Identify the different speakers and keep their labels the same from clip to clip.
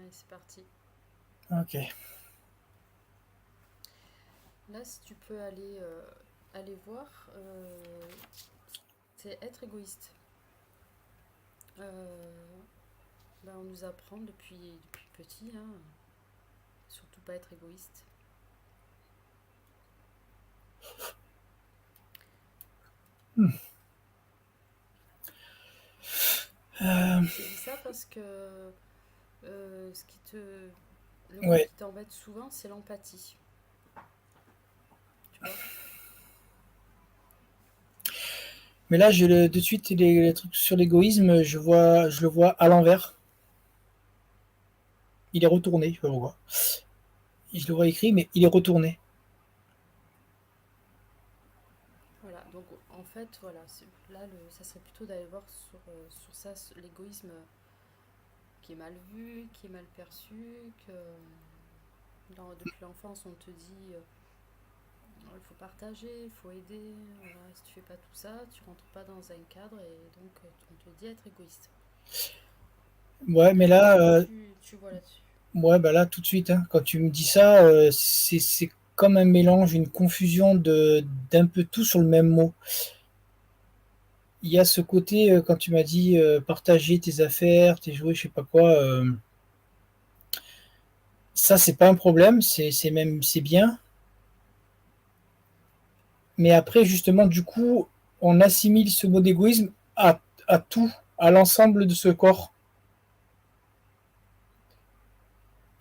Speaker 1: Allez, c'est parti.
Speaker 2: Ok.
Speaker 1: Là, si tu peux aller voir, c'est être égoïste. Euh, on nous apprend depuis petit, hein, surtout pas être égoïste.
Speaker 2: Euh,
Speaker 1: Je te dis ça parce que euh, ce qui te, le mot
Speaker 2: ouais.
Speaker 1: qui t'embête souvent, c'est l'empathie. Tu vois?
Speaker 2: Mais là, de suite, les trucs sur l'égoïsme, je le vois à l'envers. Il est retourné, je le vois. Je le vois écrit, mais il est retourné.
Speaker 1: Voilà. Donc en fait, voilà, là, ça serait plutôt d'aller voir sur ça, l'égoïsme qui est mal vu, qui est mal perçu, que depuis l'enfance on te dit il faut partager, il faut aider, voilà, si tu fais pas tout ça, tu rentres pas dans un cadre et donc on te dit être égoïste.
Speaker 2: Ouais, mais
Speaker 1: Qu'est-ce
Speaker 2: là,
Speaker 1: que tu vois là-dessus?
Speaker 2: ouais, bah là, tout de suite, hein, quand tu me dis ça, c'est comme un mélange, une confusion d'un peu tout sur le même mot. Il y a ce côté, quand tu m'as dit partager tes affaires, tes jouets, je sais pas quoi, ça, c'est pas un problème, c'est même, c'est bien. Mais après, justement, du coup, on assimile ce mot d'égoïsme à tout, à l'ensemble de ce corps.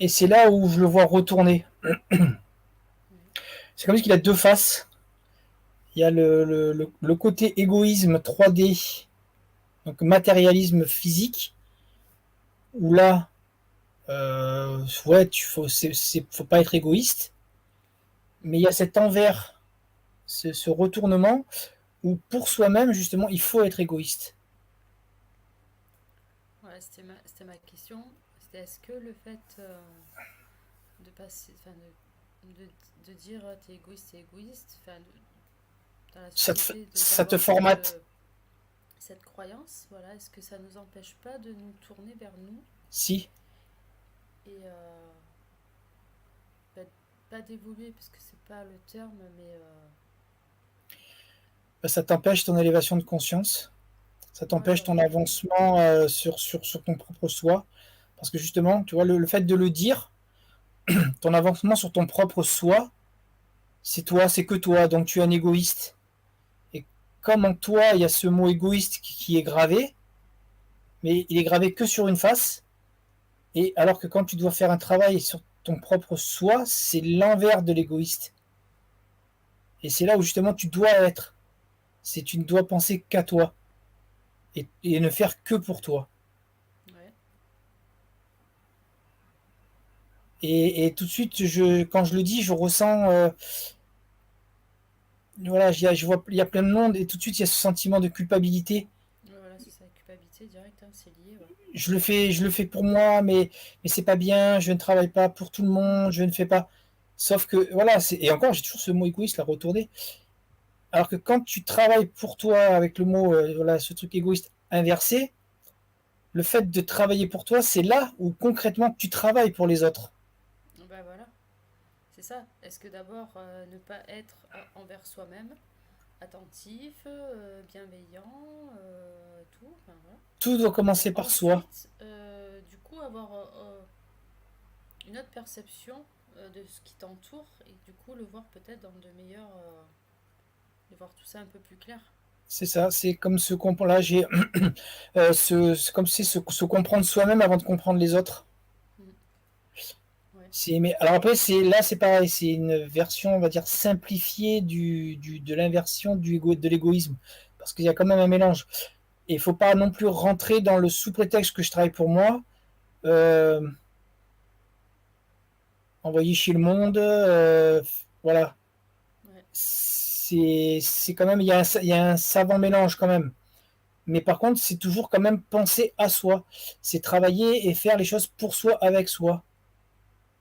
Speaker 2: Et c'est là où je le vois retourner.
Speaker 1: Ouais.
Speaker 2: C'est comme s'il a deux faces. Il y a le côté égoïsme 3D, donc matérialisme physique, où là, ouais, faut pas être égoïste. Mais il y a cet envers, ce retournement, où pour soi-même, justement, il faut être égoïste.
Speaker 1: Voilà, c'était ma question. C'était est-ce que le fait de passer, enfin de dire t'es égoïste, enfin dans la société
Speaker 2: Ça te
Speaker 1: d'avoir
Speaker 2: formate.
Speaker 1: cette croyance, voilà, est-ce que ça nous empêche pas de nous tourner vers nous
Speaker 2: Si.
Speaker 1: et pas, pas d'évoluer parce que c'est pas le terme, mais
Speaker 2: Ça t'empêche ton élévation de conscience. Ça
Speaker 1: ouais,
Speaker 2: t'empêche ton
Speaker 1: voilà.
Speaker 2: avancement sur ton propre soi. Parce que justement, tu vois, le fait de le dire, ton avancement sur ton propre soi, c'est toi, c'est que toi, donc tu es un égoïste. Et comme en toi, il y a ce mot égoïste qui est gravé, mais il est gravé que sur une face, et alors que quand tu dois faire un travail sur ton propre soi, c'est l'envers de l'égoïste. Et c'est là où justement tu dois être. C'est tu ne dois penser qu'à toi et ne faire que pour toi.
Speaker 1: Ouais.
Speaker 2: Et tout de suite, quand je le dis, je ressens, voilà, je vois, il y a plein de monde et tout de suite il y a ce sentiment de culpabilité.
Speaker 1: Ouais, voilà, c'est ça, la culpabilité directe, hein, c'est lié, ouais.
Speaker 2: Je le fais pour moi, mais c'est pas bien. Je ne travaille pas pour tout le monde. Je ne fais pas. Sauf que voilà, et encore, j'ai toujours ce mot égoïste là retourné. Alors que quand tu travailles pour toi avec le mot, voilà, ce truc égoïste inversé, le fait de travailler pour toi, c'est là où concrètement tu travailles pour les autres.
Speaker 1: Bah voilà, c'est ça. Est-ce que d'abord ne pas être envers soi-même, attentif, bienveillant, tout, enfin voilà.
Speaker 2: Tout doit
Speaker 1: Pour
Speaker 2: commencer par soi.
Speaker 1: ensuite, du coup, avoir une autre perception de ce qui t'entoure et du coup le voir peut-être dans de meilleurs, de voir tout ça un peu plus clair.
Speaker 2: C'est ça, c'est comme se comprendre. Là, j'ai comme c'est se comprendre soi-même avant de comprendre les autres.
Speaker 1: Mm. Ouais.
Speaker 2: Mais alors après, c'est pareil, c'est une version, on va dire, simplifiée de l'inversion de l'égoïsme. Parce qu'il y a quand même un mélange. Et il faut pas non plus rentrer dans le sous-prétexte que je travaille pour moi, euh, envoyer chez le monde, voilà.
Speaker 1: Ouais.
Speaker 2: C'est quand même, il y a un savant mélange quand même. Mais par contre, c'est toujours quand même penser à soi. C'est travailler et faire les choses pour soi, avec soi.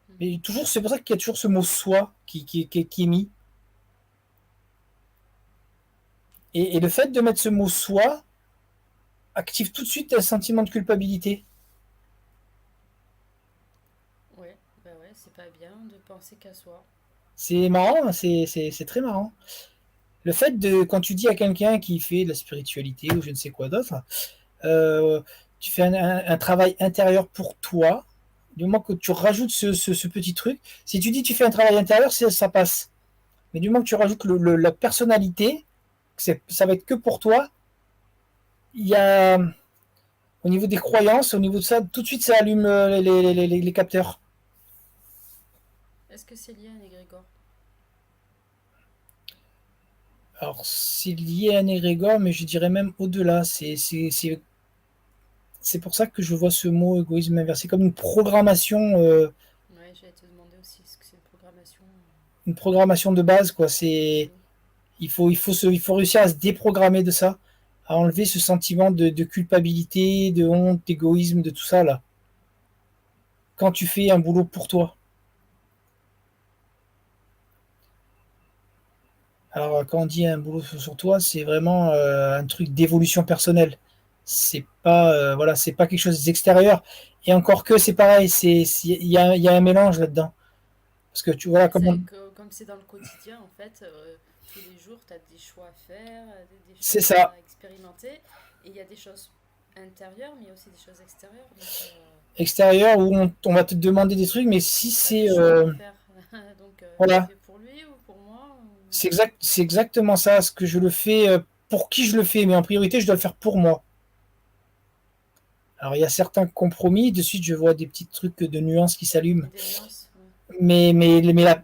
Speaker 1: Mhm.
Speaker 2: Mais toujours, c'est pour ça qu'il y a toujours ce mot soi qui est mis. Et le fait de mettre ce mot soi active tout de suite un sentiment de culpabilité.
Speaker 1: c'est pas bien de penser qu'à soi.
Speaker 2: C'est marrant, hein, c'est très marrant. Le fait de, quand tu dis à quelqu'un qui fait de la spiritualité ou je ne sais quoi d'autre, euh, tu fais un travail intérieur pour toi, du moment que tu rajoutes ce petit truc, si tu dis tu fais un travail intérieur, ça passe. Mais du moment que tu rajoutes la personnalité, ça va être que pour toi, il y a, au niveau des croyances, au niveau de ça, tout de suite ça allume les capteurs.
Speaker 1: Est-ce que c'est lié à un égrégore?
Speaker 2: Alors c'est lié à un égrégore, mais je dirais même au-delà. C'est pour ça que je vois ce mot égoïsme inversé comme
Speaker 1: Ouais, j'allais te demander aussi, est-ce que c'est
Speaker 2: une programmation de base, quoi. C'est,
Speaker 1: oui.
Speaker 2: il faut réussir à se déprogrammer de ça, à enlever ce sentiment de culpabilité, de honte, d'égoïsme, de tout ça là. Quand tu fais un boulot pour toi. Alors quand on dit un boulot sur toi, c'est vraiment un truc d'évolution personnelle. C'est pas voilà, c'est pas quelque chose d'extérieur. Et encore que c'est pareil, il y a un mélange là-dedans. Parce que tu vois,
Speaker 1: Ouais,
Speaker 2: comme
Speaker 1: comme c'est dans le quotidien, en fait, tous les jours, tu as des choix à faire, des
Speaker 2: c'est
Speaker 1: choses
Speaker 2: ça,
Speaker 1: à expérimenter. Et il y a des choses intérieures, mais il y a aussi des choses extérieures. Donc,
Speaker 2: extérieur où on va te demander des trucs, mais si
Speaker 1: tu as des
Speaker 2: c'est
Speaker 1: choix à faire. Donc, je le
Speaker 2: voilà,
Speaker 1: fais pour lui ou pour moi
Speaker 2: c'est exactement ça, ce que je le fais pour qui je le fais, mais en priorité, je dois le faire pour moi. Alors il y a certains compromis, de suite je vois des petits trucs de nuances qui
Speaker 1: il y
Speaker 2: s'allument,
Speaker 1: a des nuances. Ouais.
Speaker 2: mais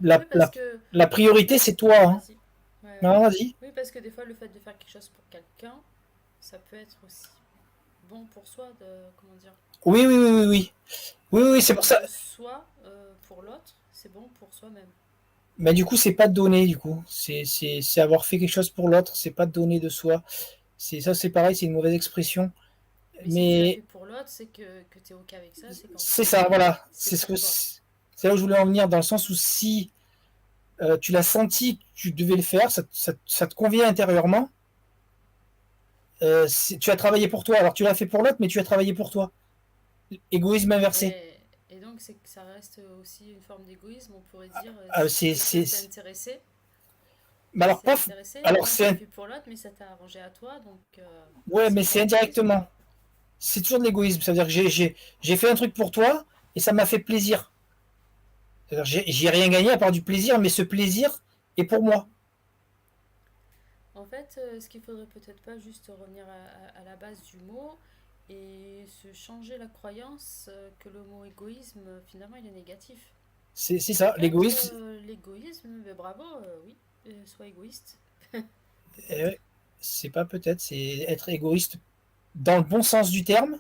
Speaker 1: Oui, parce que.
Speaker 2: la priorité c'est toi, hein.
Speaker 1: Vas-y. Ouais, ouais.
Speaker 2: Non, vas-y.
Speaker 1: Oui, parce que des fois, le fait de faire quelque chose pour quelqu'un, ça peut être aussi bon pour soi de. Comment dire?
Speaker 2: Oui, oui, oui, oui, oui. Oui, oui, c'est pour
Speaker 1: Donner
Speaker 2: ça.
Speaker 1: de soi pour l'autre, c'est bon pour soi-même.
Speaker 2: Mais du coup, c'est pas donner, du coup. C'est avoir fait quelque chose pour l'autre, c'est pas donner de soi. C'est ça, c'est pareil, c'est une mauvaise expression.
Speaker 1: Mais si tu l'as fait
Speaker 2: Mais
Speaker 1: pour l'autre, c'est que tu es OK avec ça, c'est qu'en
Speaker 2: c'est ça,
Speaker 1: fait,
Speaker 2: voilà.
Speaker 1: c'est pour toi.
Speaker 2: C'est là où je voulais en venir, dans le sens où si tu l'as senti, que tu devais le faire, ça te convient intérieurement. Tu as travaillé pour toi. Alors tu l'as fait pour l'autre, mais tu as travaillé pour toi. Égoïsme inversé.
Speaker 1: Et donc, c'est que ça reste aussi une forme d'égoïsme. On pourrait dire,
Speaker 2: Euh,
Speaker 1: si
Speaker 2: c'est,
Speaker 1: quelqu'un
Speaker 2: c'est,
Speaker 1: s'est
Speaker 2: c'est-
Speaker 1: intéressé,
Speaker 2: Mais alors pas. Alors
Speaker 1: donc tu l'as
Speaker 2: c'est,
Speaker 1: fait pour l'autre, mais ça t'a arrangé à toi, donc
Speaker 2: ouais,
Speaker 1: c'est
Speaker 2: mais
Speaker 1: une
Speaker 2: c'est
Speaker 1: forme d'égoïsme.
Speaker 2: indirectement. C'est toujours de l'égoïsme. C'est-à-dire que j'ai fait un truc pour toi et ça m'a fait plaisir. C'est-à-dire j'ai rien gagné à part du plaisir, mais ce plaisir est pour moi.
Speaker 1: En fait, ce qu'il faudrait peut-être pas juste revenir à la base du mot et se changer la croyance que le mot égoïsme, finalement, il est négatif.
Speaker 2: C'est ça,
Speaker 1: Peut-être
Speaker 2: l'égoïsme.
Speaker 1: l'égoïsme, mais bravo, oui, sois égoïste,
Speaker 2: euh,
Speaker 1: peut-être.
Speaker 2: c'est pas peut-être, c'est être égoïste dans le bon sens du terme.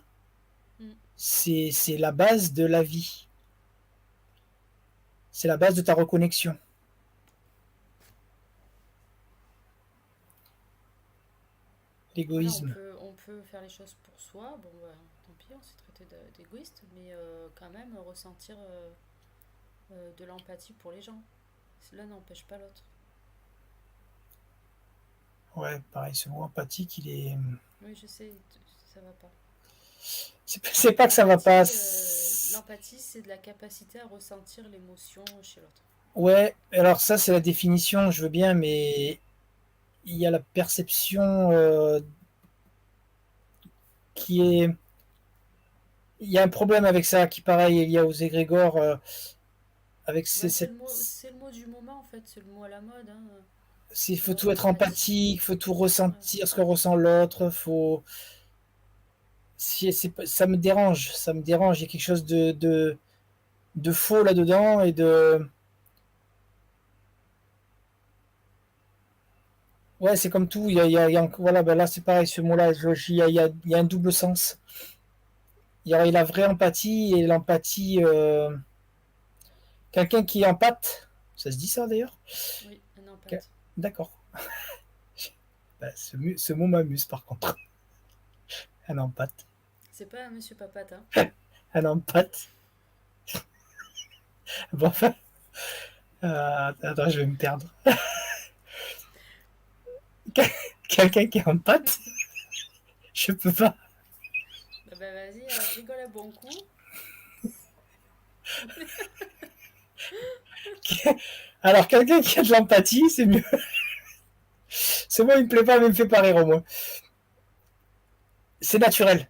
Speaker 1: Mm.
Speaker 2: C'est la base de la vie. C'est la base de ta reconnexion.
Speaker 1: Voilà,
Speaker 2: L'égoïsme.
Speaker 1: on peut faire les choses pour soi, bon, bah, tant pis, on s'est traité d'égoïste, mais quand même ressentir de l'empathie pour les gens. Cela n'empêche pas l'autre.
Speaker 2: Ouais, pareil, ce mot empathique, il est.
Speaker 1: Oui, je sais, ça va pas.
Speaker 2: C'est pas que ça va pas.
Speaker 1: L'empathie, c'est de la capacité à ressentir l'émotion chez l'autre.
Speaker 2: Ouais, alors ça, c'est la définition, je veux bien, mais il y a la perception qui est. Il y a un problème avec ça, qui pareil, il y a aux égrégores, avec
Speaker 1: Bah,
Speaker 2: cette.
Speaker 1: c'est le mot du moment en fait, c'est le mot à la mode. Hein.
Speaker 2: Il faut tout être
Speaker 1: Empathie.
Speaker 2: empathique, il faut tout
Speaker 1: Ouais.
Speaker 2: ressentir ce que ressent l'autre, faut. Ça me dérange, ça me dérange. Il y a quelque chose de faux là-dedans et de. Ouais, c'est comme tout. Voilà, ben là, c'est pareil, ce mot-là, il y a un double sens. Il y aurait la vraie empathie et l'empathie. Quelqu'un qui est empathe, ça se dit ça d'ailleurs.
Speaker 1: Oui, un empathe.
Speaker 2: D'accord. Ben, ce mot m'amuse par contre. Un empathe.
Speaker 1: C'est pas un monsieur papate, hein.
Speaker 2: Un empathe. Bon, enfin, attends, je vais me perdre. Quelqu'un qui est empathe, je peux pas.
Speaker 1: Bah, vas-y, rigole à bon coup.
Speaker 2: Alors, quelqu'un qui a de l'empathie, c'est mieux. C'est moi, il me plaît pas, mais il me fait pas rire au moins. C'est naturel.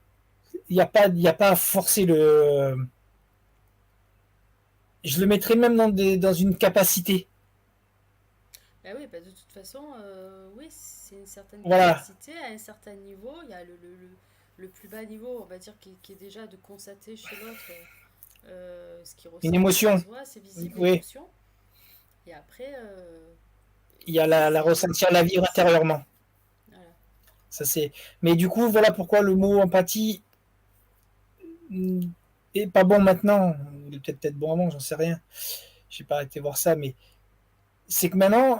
Speaker 2: Il y a pas à forcer le. Je le mettrais même dans une capacité.
Speaker 1: Bah oui, bah de toute façon, oui, c'est une certaine
Speaker 2: Voilà.
Speaker 1: capacité à un certain niveau. Il y a le plus bas niveau, on va dire, qui est déjà de constater chez l'autre ce qu'il
Speaker 2: Une
Speaker 1: ressent, ça
Speaker 2: émotion.
Speaker 1: se voit, c'est visible,
Speaker 2: Oui.
Speaker 1: l'émotion. Et après,
Speaker 2: Il y a la
Speaker 1: c'est
Speaker 2: ressentir la vivre
Speaker 1: c'est-
Speaker 2: intérieurement.
Speaker 1: voilà.
Speaker 2: Ça c'est. Mais du coup, voilà pourquoi le mot empathie est pas bon maintenant. Il est peut-être bon avant, j'en sais rien. J'ai pas arrêté voir ça, mais c'est que maintenant,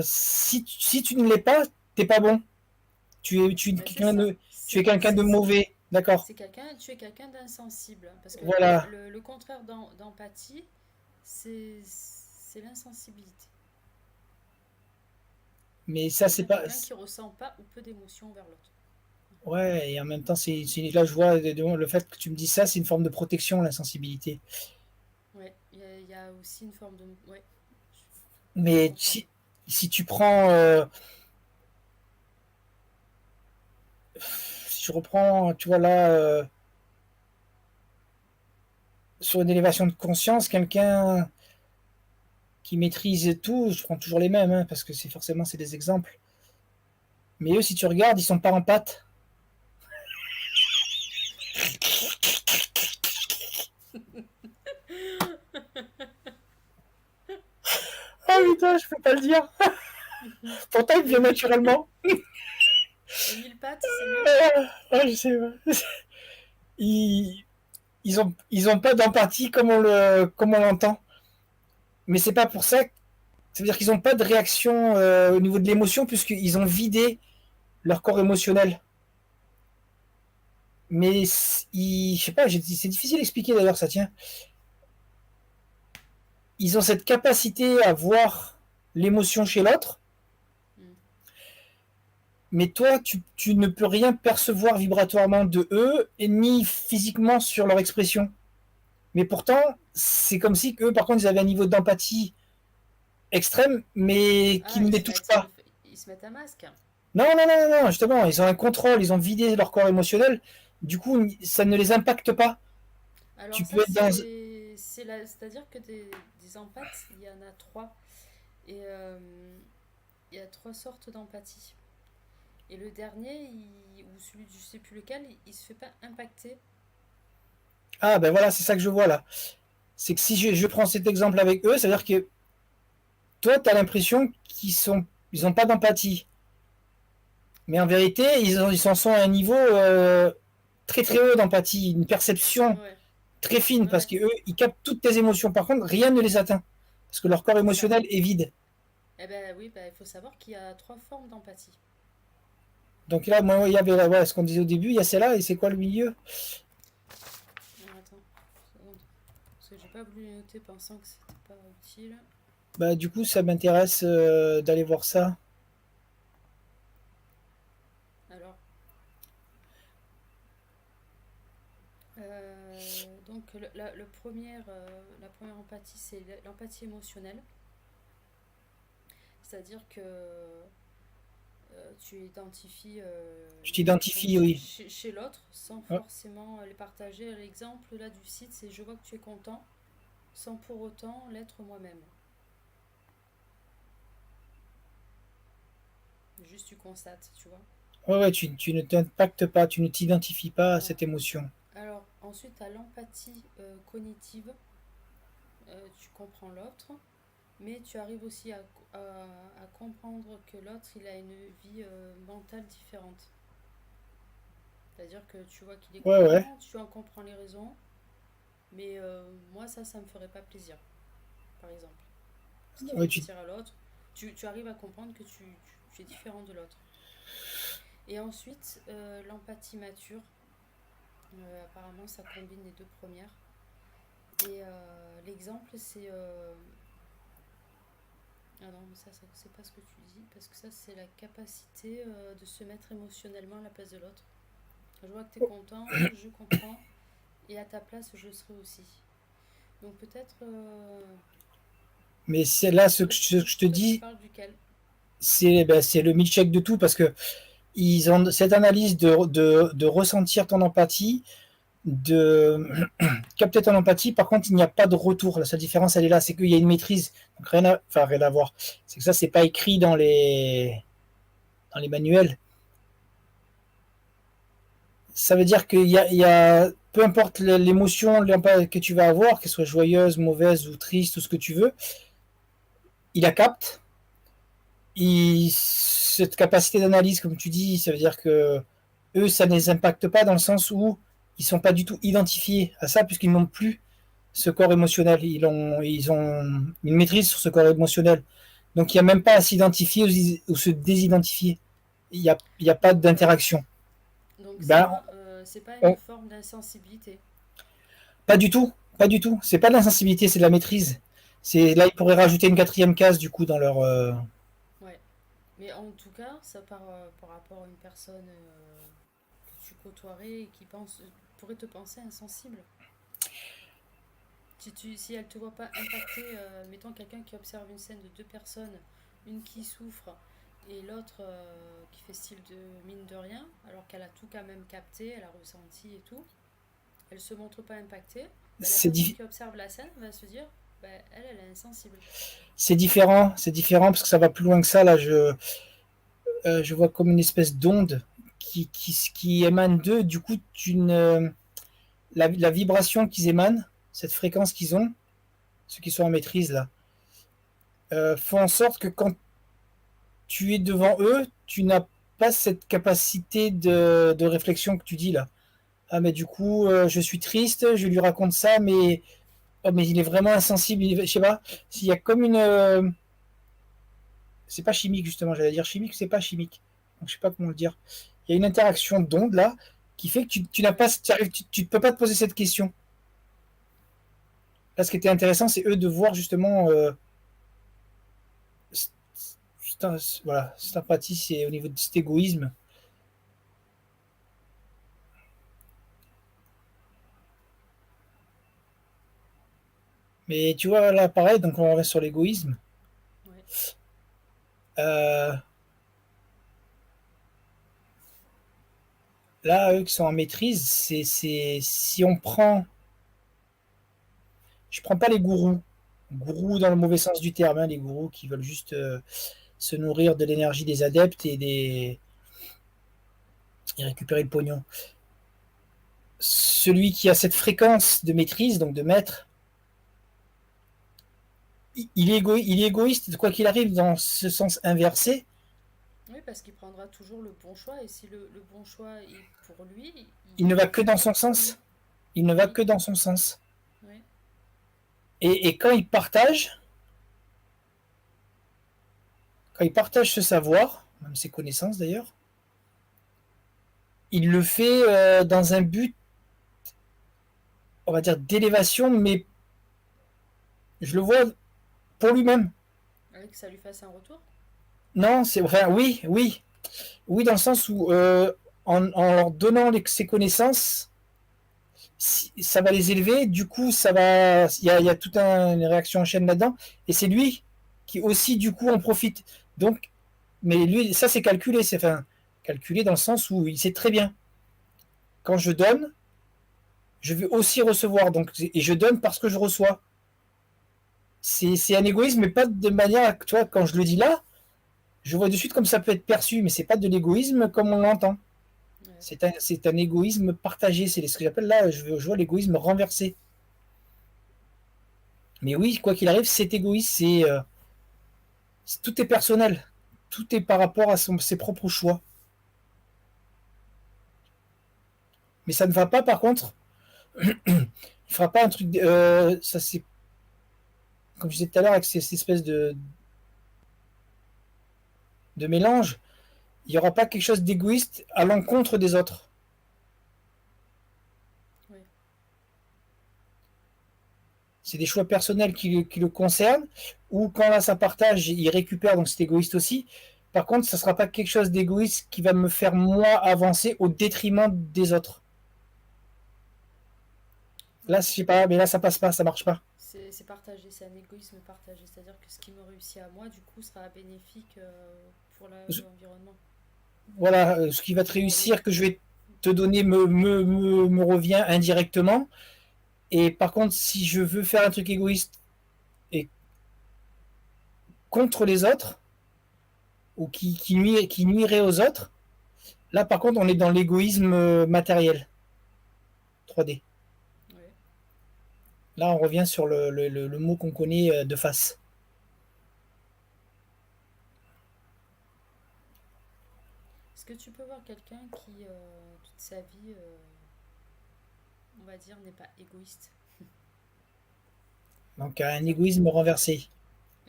Speaker 2: si tu ne l'es pas, t'es pas bon.
Speaker 1: Bah, c'est ça.
Speaker 2: Tu es quelqu'un de mauvais. D'accord.
Speaker 1: Tu es quelqu'un d'insensible. Parce que
Speaker 2: Voilà.
Speaker 1: le contraire d'empathie, c'est l'insensibilité.
Speaker 2: Mais ça,
Speaker 1: C'est-à-dire
Speaker 2: c'est pas.
Speaker 1: quelqu'un qui ressent pas ou peu d'émotion vers l'autre.
Speaker 2: Ouais, et en même temps, là, je vois le fait que tu me dis ça, c'est une forme de protection, l'insensibilité.
Speaker 1: Ouais, il y a aussi une forme de... Ouais, je
Speaker 2: Mais
Speaker 1: comprends.
Speaker 2: si tu prends. Si je reprends, tu vois là, sur une élévation de conscience, quelqu'un qui maîtrise tout, je prends toujours les mêmes, hein, parce que c'est des exemples. Mais eux, si tu regardes, ils sont pas en pâte. Ah putain, je peux pas le dire. Pourtant, il
Speaker 1: Les
Speaker 2: vient
Speaker 1: mille,
Speaker 2: naturellement.
Speaker 1: les mille pattes, c'est mieux.
Speaker 2: Ah, je sais pas. Ils, ils ont pas d'empathie comme on l'entend. Mais c'est pas pour ça. Ça veut dire qu'ils ont pas de réaction au niveau de l'émotion, puisqu'ils ont vidé leur corps émotionnel. Mais je sais pas, c'est difficile d'expliquer d'ailleurs, ça tient. Ils ont cette capacité à voir l'émotion chez l'autre,
Speaker 1: Hmm.
Speaker 2: mais toi, tu ne peux rien percevoir vibratoirement de eux, et ni physiquement sur leur expression. Mais pourtant, c'est comme si eux, par contre, ils avaient un niveau d'empathie extrême, mais qui
Speaker 1: Ah,
Speaker 2: ne les touche pas.
Speaker 1: ils se mettent un masque.
Speaker 2: Non, non, non, non, non, justement, ils ont un contrôle, ils ont vidé leur corps émotionnel, du coup, ça ne les impacte pas.
Speaker 1: Alors
Speaker 2: Tu
Speaker 1: ça,
Speaker 2: peux être dans.
Speaker 1: c'est-à-dire que des empathes, il y en a trois. Et il y a trois sortes d'empathie. Et le dernier, ou celui je sais plus lequel, il se fait pas impacter.
Speaker 2: Ah, ben voilà, c'est ça que je vois là. C'est que si je prends cet exemple avec eux, c'est-à-dire que toi, tu as l'impression ils ont pas d'empathie. Mais en vérité, ils en sont à un niveau très très haut d'empathie, une perception
Speaker 1: Ouais,
Speaker 2: très fine, parce
Speaker 1: ouais,
Speaker 2: qu'eux, ils captent toutes tes émotions. Par contre, rien ne les atteint, parce que leur corps
Speaker 1: c'est ça.
Speaker 2: émotionnel est vide.
Speaker 1: Eh ben oui, ben, il faut savoir qu'il y a trois formes d'empathie.
Speaker 2: Donc là, moi, il y avait ouais, ce qu'on disait au début, il y a celle-là, et c'est quoi le milieu?
Speaker 1: Alors, attends, une seconde. Parce que j'ai pas voulu les noter pensant que c'était pas utile.
Speaker 2: Bah, du coup, ça m'intéresse d'aller voir ça.
Speaker 1: Alors, donc la première empathie, c'est l'empathie émotionnelle. C'est-à-dire que tu identifies
Speaker 2: Je
Speaker 1: les émotions
Speaker 2: t'identifie, oui.
Speaker 1: chez l'autre sans
Speaker 2: Ouais.
Speaker 1: forcément les partager. L'exemple là du site, c'est je vois que tu es content sans pour autant l'être moi-même. Juste tu constates, tu vois.
Speaker 2: Ouais, ouais, tu ne t'impactes pas, tu ne t'identifies pas à
Speaker 1: Voilà.
Speaker 2: cette émotion.
Speaker 1: Alors ensuite, tu as l'empathie cognitive. Tu comprends l'autre, mais tu arrives aussi à comprendre que l'autre, il a une vie mentale différente. C'est-à-dire que tu vois qu'il est
Speaker 2: Ouais, ouais.
Speaker 1: content, tu en comprends les raisons, mais moi, ça me ferait pas plaisir, par exemple. Ce qui
Speaker 2: Ouais,
Speaker 1: fait plaisir à l'autre, tu arrives à comprendre que tu es différent de l'autre. Et ensuite, l'empathie mature, apparemment, ça combine les deux premières. Et l'exemple, c'est... ah non, mais ça, c'est pas ce que tu dis, parce que ça, c'est la capacité de se mettre émotionnellement à la place de l'autre. Je vois que tu es content, je comprends, et à ta place, je serai aussi. Donc peut-être
Speaker 2: Mais c'est là ce que je te
Speaker 1: Toi, tu
Speaker 2: dis,
Speaker 1: parles duquel?
Speaker 2: c'est le milkshake de tout parce que ils ont cette analyse de ressentir ton empathie, de capter ton empathie. Par contre, il n'y a pas de retour. La seule différence, elle est là, c'est qu'il y a une maîtrise. Donc rien à voir. C'est que ça, c'est pas écrit dans les manuels. Ça veut dire peu importe l'émotion que tu vas avoir, qu'elle soit joyeuse, mauvaise ou triste, tout ce que tu veux, il la capte. Cette capacité d'analyse, comme tu dis, ça veut dire que eux, ça ne les impacte pas dans le sens où ils ne sont pas du tout identifiés à ça, puisqu'ils n'ont plus ce corps émotionnel. Ils ont une maîtrise sur ce corps émotionnel. Donc il n'y a même pas à s'identifier ou se désidentifier. Il y a pas
Speaker 1: Ouais.
Speaker 2: d'interaction.
Speaker 1: Donc
Speaker 2: Ben,
Speaker 1: ça, c'est pas une forme d'insensibilité.
Speaker 2: pas du tout, pas du tout. C'est pas de l'insensibilité, c'est de la maîtrise. C'est là ils pourraient rajouter une quatrième case du coup dans leur.
Speaker 1: Ouais. Mais en tout cas, ça par rapport à une personne que tu côtoierais et qui pourrait te penser insensible. Si elle te voit pas impacter, mettons quelqu'un qui observe une scène de deux personnes, une qui souffre et l'autre qui fait style de mine de rien, alors qu'elle a tout quand même capté, elle a ressenti et tout, elle se montre pas impactée, ben, la
Speaker 2: C'est
Speaker 1: personne qui observe la scène va se dire, ben, elle est insensible.
Speaker 2: c'est différent parce que ça va plus loin que ça. Là, je vois comme une espèce d'onde qui émane d'eux. Du coup, la vibration qu'ils émanent, cette fréquence qu'ils ont, ceux qui sont en maîtrise là, font en sorte que quand tu es devant eux, tu n'as pas cette capacité de réflexion que tu dis là. Ah mais du coup, je suis triste, je lui raconte ça, mais oh, mais il est vraiment insensible. Je sais pas. S'il y a comme une, c'est pas chimique justement. J'allais dire chimique, c'est pas chimique. Donc je sais pas comment le dire. Il y a une interaction d'ondes là qui fait que tu n'as pas, tu peux pas te poser cette question. Là, ce qui était intéressant, c'est eux de voir justement, voilà, cette empathie, c'est au niveau de cet égoïsme. Mais tu vois là, pareil. Donc on reste sur l'égoïsme.
Speaker 1: Ouais.
Speaker 2: Euh, Là, eux qui sont en maîtrise, si on prend, je prends pas les gourous, gourous dans le mauvais sens du terme, hein, les gourous qui veulent juste se nourrir de l'énergie des adeptes et récupérer le pognon. Celui qui a cette fréquence de maîtrise, donc de maître, il est égoïste, quoi qu'il arrive, dans ce sens inversé.
Speaker 1: Oui, parce qu'il prendra toujours le bon choix, et si le bon choix est pour lui,
Speaker 2: Il ne
Speaker 1: il
Speaker 2: va
Speaker 1: le
Speaker 2: que dans
Speaker 1: fera.
Speaker 2: son sens. Il ne va
Speaker 1: Oui,
Speaker 2: que dans son sens.
Speaker 1: oui,
Speaker 2: Et quand il partage ce savoir, même ses connaissances d'ailleurs, il le fait dans un but, on va dire, d'élévation, mais je le vois pour lui-même.
Speaker 1: avec que ça lui fasse un retour.
Speaker 2: Non, c'est enfin oui, oui, oui, dans le sens où en leur donnant ses connaissances, ça va les élever. Du coup, il y a toute une réaction en chaîne là-dedans, et c'est lui qui aussi du coup en profite. Donc, mais lui, ça c'est calculé, c'est enfin calculé dans le sens où il sait très bien quand je donne, je vais aussi recevoir. Donc, et je donne parce que je reçois. C'est un égoïsme, mais pas de manière, tu vois, quand je le dis là, je vois de suite comme ça peut être perçu, mais c'est pas de l'égoïsme comme on l'entend.
Speaker 1: Ouais.
Speaker 2: C'est un égoïsme partagé. C'est ce que j'appelle là, je vois l'égoïsme renversé. Mais oui, quoi qu'il arrive, cet égoïsme, tout est personnel. Tout est par rapport à ses propres choix. Mais ça ne va pas, par contre, il fera pas un truc. Ça, c'est comme je disais tout à l'heure, avec cette espèce de mélange, il n'y aura pas quelque chose d'égoïste à l'encontre des autres.
Speaker 1: Oui.
Speaker 2: C'est des choix personnels qui le concernent, ou quand là ça partage, il récupère, donc c'est égoïste aussi. Par contre, ça ne sera pas quelque chose d'égoïste qui va me faire moi avancer au détriment des autres. Là,
Speaker 1: Ouais.
Speaker 2: je sais pas, mais là, ça passe pas, ça marche pas.
Speaker 1: C'est partagé, c'est un égoïsme partagé. C'est-à-dire que ce qui me réussit à moi, du coup, sera bénéfique pour l'environnement.
Speaker 2: Voilà, ce qui va te
Speaker 1: Pour les...
Speaker 2: réussir, que je vais te donner, me revient indirectement. Et par contre, si je veux faire un truc égoïste et contre les autres, ou qui nuirait aux autres, là, par contre, on est dans l'égoïsme matériel, 3D.
Speaker 1: Ouais.
Speaker 2: Là, on revient sur le mot qu'on connaît de face.
Speaker 1: Est-ce que tu peux voir quelqu'un qui, toute sa vie, on va dire, n'est pas égoïste
Speaker 2: Donc, un
Speaker 1: c'est-à-dire
Speaker 2: égoïsme renversé.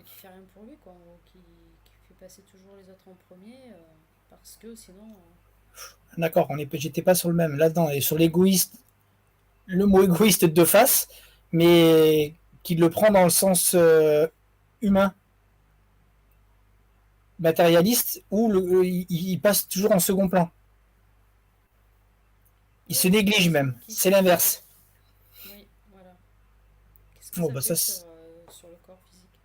Speaker 1: qui fait rien pour lui, quoi, ou qui fait passer toujours les autres en premier, parce que sinon,
Speaker 2: D'accord, j'étais pas sur le même. Là-dedans, et sur l'égoïste, le mot égoïste de face, mais qui le prend dans le sens humain, matérialiste, où il passe toujours en second plan. Il se
Speaker 1: ouais, une
Speaker 2: néglige
Speaker 1: personne
Speaker 2: même. C'est l'inverse.
Speaker 1: oui, voilà. Qu'est-ce que
Speaker 2: Bon,
Speaker 1: ça
Speaker 2: bah
Speaker 1: fait
Speaker 2: ça,
Speaker 1: sur le corps physique?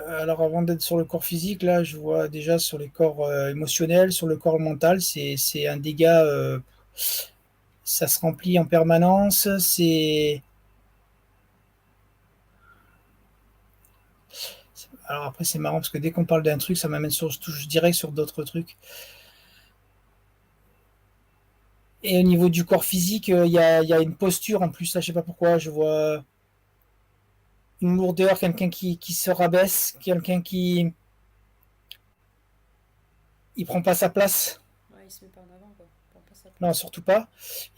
Speaker 2: alors avant d'être sur le corps physique, là, je vois déjà sur les corps émotionnels, sur le corps mental, c'est un dégât. Ça se remplit en permanence. Alors après, c'est marrant parce que dès qu'on parle d'un truc, ça m'amène sur, je dirais, sur d'autres trucs. Et au niveau du corps physique, il y a une posture en plus. Là, je sais pas pourquoi. Je vois une lourdeur, quelqu'un qui se rabaisse, quelqu'un qui il prend pas sa place.
Speaker 1: Ouais, il se met pas en avant, quoi. Il prend pas sa
Speaker 2: Non,
Speaker 1: place.
Speaker 2: surtout pas.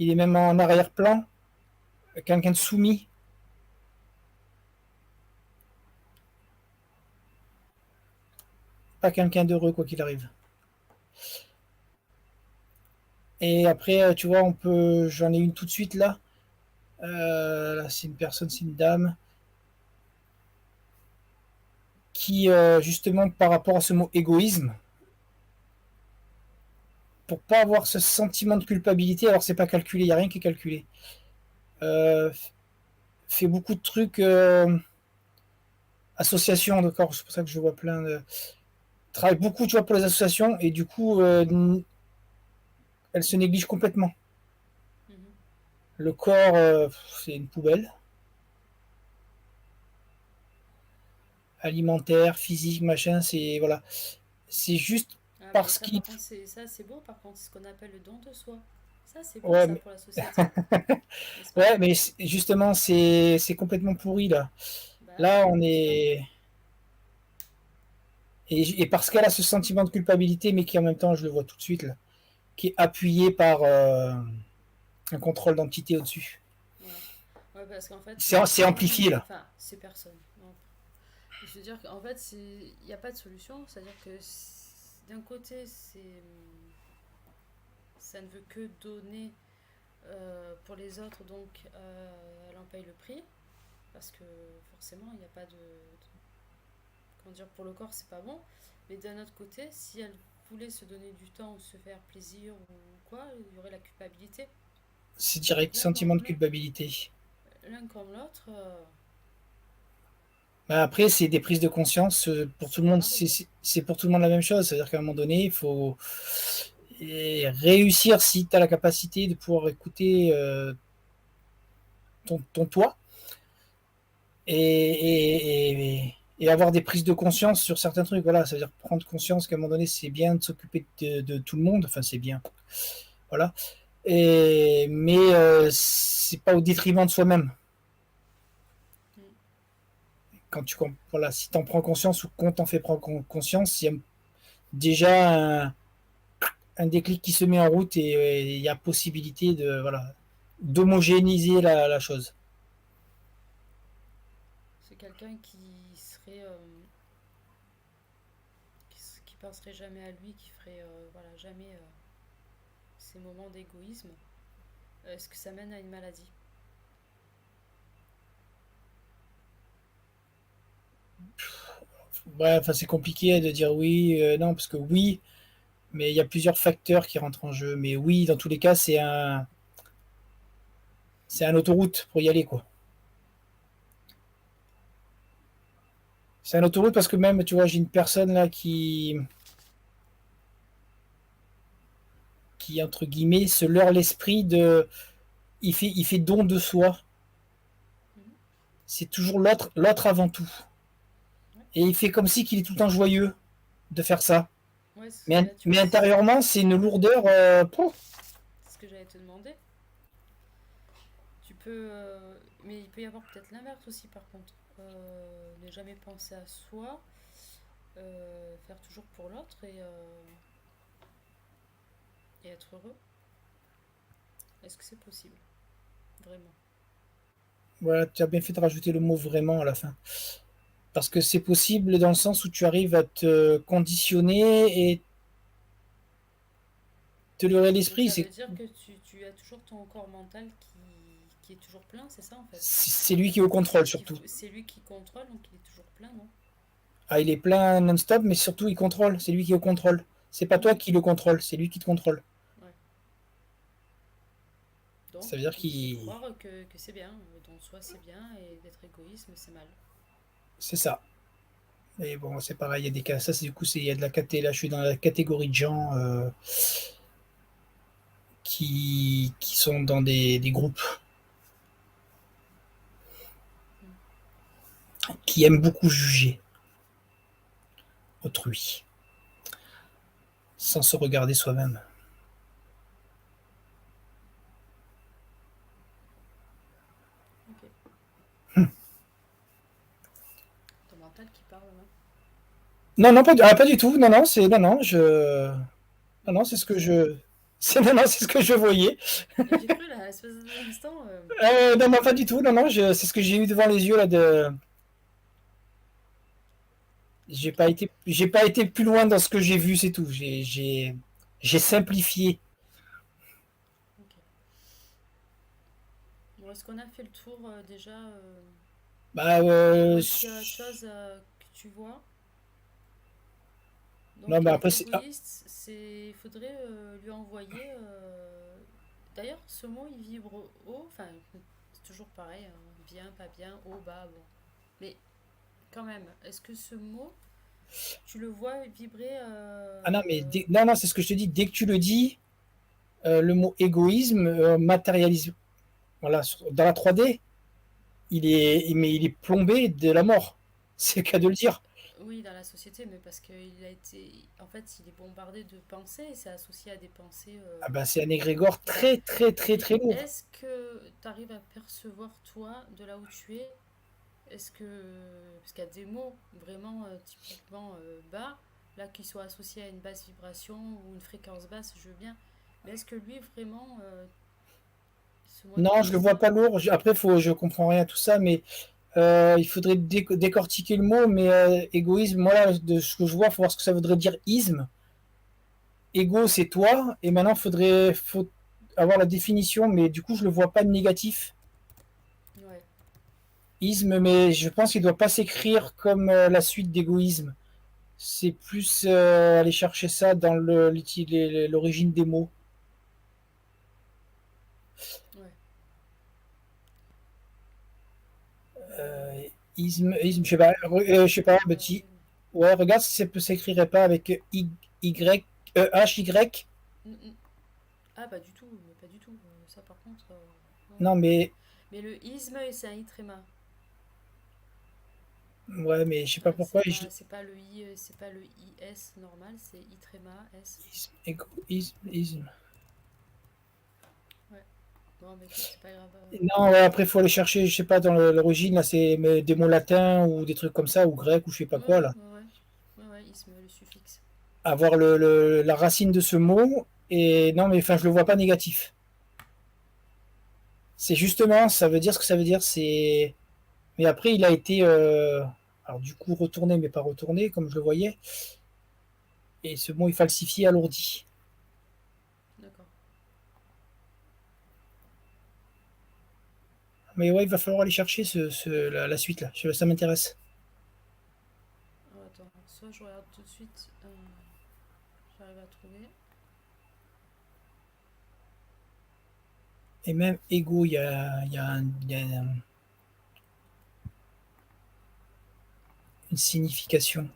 Speaker 2: Il est même en arrière-plan. Quelqu'un de soumis, pas quelqu'un d'heureux quoi qu'il arrive. Et après, tu vois, j'en ai une tout de suite là. Là, c'est une personne, c'est une dame qui, justement, par rapport à ce mot égoïsme, pour pas avoir ce sentiment de culpabilité, alors c'est pas calculé, il y a rien qui est calculé. Euh, Fait beaucoup de trucs, associations, d'accord, c'est pour ça que je vois plein de travaille beaucoup, tu vois, pour les associations et du coup, elle se néglige complètement.
Speaker 1: Mhm.
Speaker 2: Le corps, c'est une poubelle alimentaire, physique, machin, c'est voilà, c'est juste
Speaker 1: Ah, mais
Speaker 2: parce
Speaker 1: ça,
Speaker 2: qu'il
Speaker 1: par contre, c'est beau, par contre, c'est ce qu'on appelle le don de soi. Ça, c'est beau,
Speaker 2: ouais,
Speaker 1: ça, pour la société, n'est-ce pas?
Speaker 2: ouais, mais justement, c'est complètement pourri là.
Speaker 1: Bah
Speaker 2: Là,
Speaker 1: oui,
Speaker 2: on
Speaker 1: bien sûr.
Speaker 2: est et parce qu'elle a ce sentiment de culpabilité, mais qui en même temps, je le vois tout de suite là, qui est appuyé par un contrôle d'entité au-dessus.
Speaker 1: Ouais. Ouais, parce qu'en fait, ces
Speaker 2: C'est
Speaker 1: personnes,
Speaker 2: amplifié là.
Speaker 1: enfin, ces personnes, non. Je veux dire qu'en fait, il n'y a pas de solution. C'est-à-dire que d'un côté, ça ne veut que donner pour les autres, donc elle en paye le prix. Parce que forcément, il n'y a pas comment dire, pour le corps, c'est pas bon. Mais d'un autre côté, si elle voulait se donner du temps ou se faire plaisir ou quoi, il y aurait la culpabilité.
Speaker 2: C'est direct,
Speaker 1: L'un
Speaker 2: sentiment de
Speaker 1: comme l'autre.
Speaker 2: culpabilité.
Speaker 1: L'un comme l'autre,
Speaker 2: Ben après, c'est des prises de conscience pour tout
Speaker 1: c'est
Speaker 2: le monde.
Speaker 1: pareil.
Speaker 2: C'est pour tout le monde la même chose. C'est-à-dire qu'à un moment donné, il faut réussir si tu as la capacité de pouvoir écouter ton toi et avoir des prises de conscience sur certains trucs. Voilà, c'est-à-dire prendre conscience qu'à un moment donné, c'est bien de s'occuper de tout le monde. Enfin, c'est bien. Voilà. Mais c'est pas au détriment de soi-même.
Speaker 1: Mm.
Speaker 2: Quand voilà, si tu en prends conscience ou qu'on t'en fait prendre conscience, il y a déjà un déclic qui se met en route et il y a possibilité de voilà d'homogénéiser la chose.
Speaker 1: C'est quelqu'un qui serait. Qui penserait jamais à lui, qui ferait voilà, jamais ces moments d'égoïsme. Est-ce que ça mène à une maladie?
Speaker 2: Ouais, enfin c'est compliqué de dire oui, non parce que oui, mais il y a plusieurs facteurs qui rentrent en jeu. Mais oui, dans tous les cas, C'est un autoroute pour y aller, quoi. C'est un autoroute parce que même, tu vois, j'ai une personne là qui entre guillemets, se leurre l'esprit de. Il fait don de soi.
Speaker 1: Mhm.
Speaker 2: C'est toujours l'autre avant tout.
Speaker 1: Ouais.
Speaker 2: Et il fait comme si qu'il est tout le temps joyeux de faire ça.
Speaker 1: Ouais,
Speaker 2: Mais,
Speaker 1: là, tu
Speaker 2: mais
Speaker 1: vois,
Speaker 2: intérieurement, c'est une lourdeur.
Speaker 1: c'est ce que j'allais te demander. Tu peux. Mais il peut y avoir peut-être l'inverse aussi, par contre. Ne jamais penser à soi, faire toujours pour l'autre et être heureux. Est-ce que c'est possible? Vraiment.
Speaker 2: Voilà, tu as bien fait de rajouter le mot vraiment à la fin. Parce que c'est possible dans le sens où tu arrives à te conditionner et te leurrer
Speaker 1: Donc
Speaker 2: l'esprit.
Speaker 1: ça
Speaker 2: C'est
Speaker 1: veut dire que tu as toujours ton corps mental qui est toujours plein, c'est ça en fait?
Speaker 2: c'est lui qui est au contrôle surtout.
Speaker 1: C'est lui qui contrôle, donc il est toujours plein, non?
Speaker 2: Ah, il est plein non-stop, mais surtout il contrôle. C'est lui qui est au contrôle. C'est pas toi
Speaker 1: Mhm.
Speaker 2: qui le contrôle, c'est lui qui te contrôle.
Speaker 1: Ouais.
Speaker 2: Ça
Speaker 1: Donc
Speaker 2: veut dire
Speaker 1: il faut
Speaker 2: qu'il.
Speaker 1: croire que c'est bien, dans soi c'est bien, et d'être égoïsme c'est mal.
Speaker 2: C'est ça. Et bon, c'est pareil, il y a des cas. Ça, c'est du coup, il y a de la caté. Là, je suis dans la catégorie de gens qui sont dans des groupes
Speaker 1: Mm.
Speaker 2: qui aiment beaucoup juger autrui sans se regarder soi-même.
Speaker 1: Ok. Ton mental qui parle là.
Speaker 2: Non, non, pas du tout. Non, non, non, non, non, non,
Speaker 1: Non,
Speaker 2: c'est ce
Speaker 1: c'est
Speaker 2: que
Speaker 1: ça.
Speaker 2: je, non, non, c'est ce que je voyais.
Speaker 1: Et j'ai cru là, à espèce d'instant.
Speaker 2: Non, non, pas du tout. Non, non, c'est ce que j'ai eu devant les yeux là de.
Speaker 1: Ok,
Speaker 2: J'ai pas été plus loin dans ce que j'ai vu, c'est tout. J'ai simplifié.
Speaker 1: ok. Bon, est-ce qu'on a fait le tour déjà
Speaker 2: Bah,
Speaker 1: ou est-ce qu'il y a autre chose que tu vois?
Speaker 2: non,
Speaker 1: Donc
Speaker 2: mais après,
Speaker 1: être
Speaker 2: c'est. Ah,
Speaker 1: égoïste, il faudrait lui envoyer. D'ailleurs, ce mot il vibre haut, enfin c'est toujours pareil, hein, bien, pas bien, haut, bas, bon. Mais quand même, est-ce que ce mot, tu le vois vibrer
Speaker 2: ah non, mais non, non, c'est ce que je te dis. Dès que tu le dis, le mot égoïsme matérialise. Voilà, dans la 3D, mais il est plombé de la mort. C'est le cas de le dire.
Speaker 1: oui, dans la société, mais parce qu'il a été, en fait, il est bombardé de pensées et c'est associé à des pensées.
Speaker 2: Ah bah, c'est un égrégore
Speaker 1: Voilà.
Speaker 2: très, très, très,
Speaker 1: Mais
Speaker 2: très lourd.
Speaker 1: est-ce que tu arrives à percevoir, toi, de là où tu es, est-ce que. Parce qu'il y a des mots vraiment typiquement bas, là, qui soient associés à une basse vibration ou une fréquence basse, je veux bien. Mais est-ce que lui, vraiment, ce mot
Speaker 2: Non, je le vois
Speaker 1: égoïsme.
Speaker 2: pas lourd. Après, je comprends rien à tout ça, mais il faudrait décortiquer le mot. Mais égoïsme, moi, de ce que je vois, il faut voir ce que ça voudrait dire isme. Ego, c'est toi, et maintenant, faut avoir la définition, mais du coup, je le vois pas de négatif.
Speaker 1: Ouais,
Speaker 2: Isme, mais je pense qu'il doit pas s'écrire comme la suite d'égoïsme. C'est plus aller chercher ça dans l'origine des mots.
Speaker 1: ouais.
Speaker 2: Euh, je sais pas, je sais pas,
Speaker 1: Regarder.
Speaker 2: ouais, regarde si ça peut s'écrire pas avec Y, H, Y.
Speaker 1: Mm, mm. Ah, pas du tout, mais pas du tout. Ça, par contre, non,
Speaker 2: Non,
Speaker 1: non.
Speaker 2: mais,
Speaker 1: Mais le isme, c'est un i tréma.
Speaker 2: ouais, mais je sais pas
Speaker 1: Ouais,
Speaker 2: pourquoi.
Speaker 1: c'est pas le i, c'est pas le is normal, c'est i tréma s.
Speaker 2: Isme.
Speaker 1: Ouais. Bon, mais écoute, c'est pas grave.
Speaker 2: Non, ouais, après, il faut aller chercher, je sais pas, dans l'origine, là, c'est des mots latins ou des trucs comme ça, ou grecs, ou je sais pas
Speaker 1: Ouais,
Speaker 2: quoi, là.
Speaker 1: ouais, ouais. Ouais, ouais, isme, le suffixe.
Speaker 2: Avoir la racine de ce mot, et non, mais enfin, je le vois pas négatif. C'est justement, ça veut dire ce que ça veut dire, c'est. Mais après, il a été, alors du coup, retourné, mais pas retourné, comme je le voyais, et ce mot est falsifié, alourdi.
Speaker 1: D'accord.
Speaker 2: Mais ouais, il va falloir aller chercher la suite, là. Ça m'intéresse.
Speaker 1: Alors, attends, soit je regarde tout de suite, j'arrive à trouver.
Speaker 2: Et même ego, il y a une signification.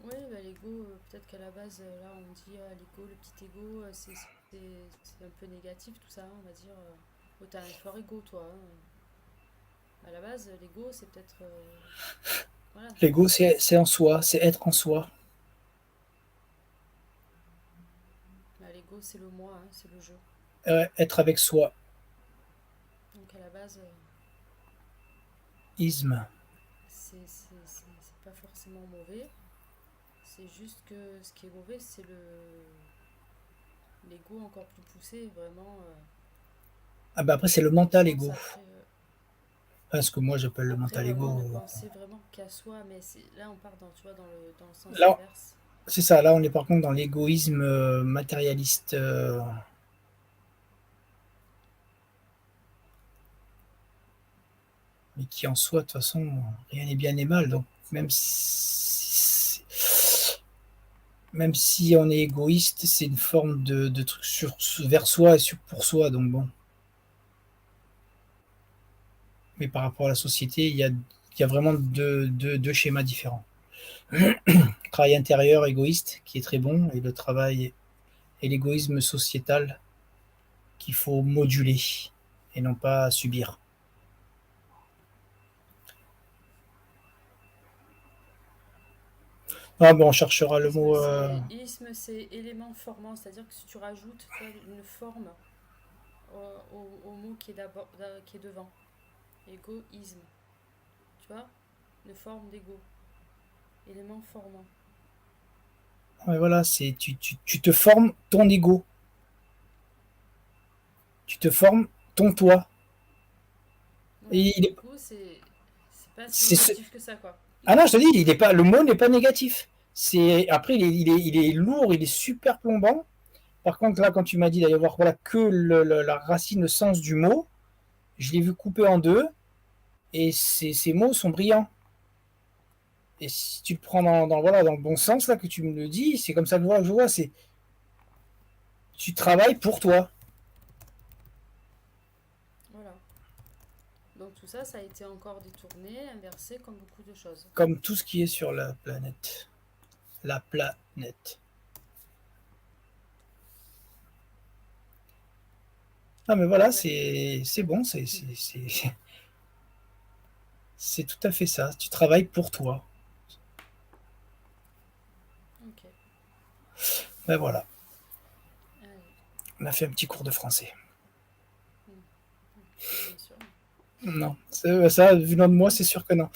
Speaker 1: Oui, bah, l'ego, peut-être qu'à la base, là, on dit l'ego, le petit ego, c'est un peu négatif tout ça, hein, on va dire. Oh, t'es un fort ego, toi, hein. À la base, l'ego, c'est peut-être. Voilà.
Speaker 2: L'ego, c'est en soi, c'est être en soi,
Speaker 1: Bah, l'ego, c'est le moi, hein, c'est le jeu.
Speaker 2: être avec soi,
Speaker 1: Donc à la base,
Speaker 2: isme.
Speaker 1: c'est pas forcément mauvais. C'est juste que ce qui est mauvais, c'est l'ego encore plus poussé, vraiment.
Speaker 2: Ah bah après, c'est le
Speaker 1: Dans le
Speaker 2: mental
Speaker 1: sens,
Speaker 2: ego.
Speaker 1: après.
Speaker 2: Enfin, ce que moi j'appelle le
Speaker 1: Après,
Speaker 2: mental
Speaker 1: vraiment, ne
Speaker 2: ego.
Speaker 1: penser vraiment qu'à soi, mais là, on part dans, tu vois, dans le sens
Speaker 2: Là,
Speaker 1: inverse.
Speaker 2: c'est ça, là on est par contre dans l'égoïsme matérialiste, mais qui en soi, de toute façon, rien n'est bien et mal. Donc même si on est égoïste, c'est une forme de truc vers soi et pour soi. Donc bon. Mais par rapport à la société, il y a vraiment deux schémas différents. Travail intérieur égoïste, qui est très bon, et le travail et l'égoïsme sociétal qu'il faut moduler et non pas subir. Ah bon, on cherchera le mot.
Speaker 1: Isme, c'est élément formant, c'est-à-dire que si tu rajoutes, tu vois, une forme au mot qui est, qui est devant. Égoïsme, tu vois, une forme d'ego, élément formant.
Speaker 2: Ouais, voilà, c'est tu te formes ton ego, tu te formes ton toi.
Speaker 1: Voilà,
Speaker 2: Et
Speaker 1: du coup, c'est pas si
Speaker 2: c'est ce,
Speaker 1: négatif que ça, quoi.
Speaker 2: ah non, je te dis, il est pas, le mot n'est pas négatif. C'est après, il est lourd, il est super plombant. Par contre, là, quand tu m'as dit d'aller voir voilà, que la racine, le sens du mot, je l'ai vu couper en deux, et ces mots sont brillants. Et si tu le prends voilà, dans le bon sens, là, que tu me le dis, c'est comme ça que je vois, c'est tu travailles pour toi,
Speaker 1: Voilà. Donc tout ça, ça a été encore détourné, inversé, comme beaucoup de choses.
Speaker 2: comme tout ce qui est sur la planète. La planète. Ah, mais voilà,
Speaker 1: Ouais.
Speaker 2: c'est bon, c'est tout à fait ça. Tu travailles pour toi.
Speaker 1: Ok.
Speaker 2: Ben voilà,
Speaker 1: Allez.
Speaker 2: on a fait un petit cours de français.
Speaker 1: Hmm. Tu t'es bien sûr.
Speaker 2: Non, ça, vu de moi, c'est sûr que non.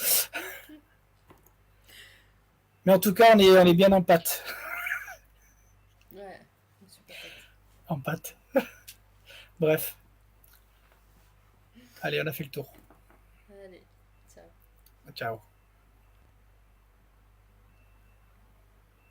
Speaker 2: Mais en tout cas, on est bien en pâte.
Speaker 1: Ouais, super pote.
Speaker 2: En pâte. Bref, allez, on a fait le tour.
Speaker 1: Allez, ciao.
Speaker 2: Ciao.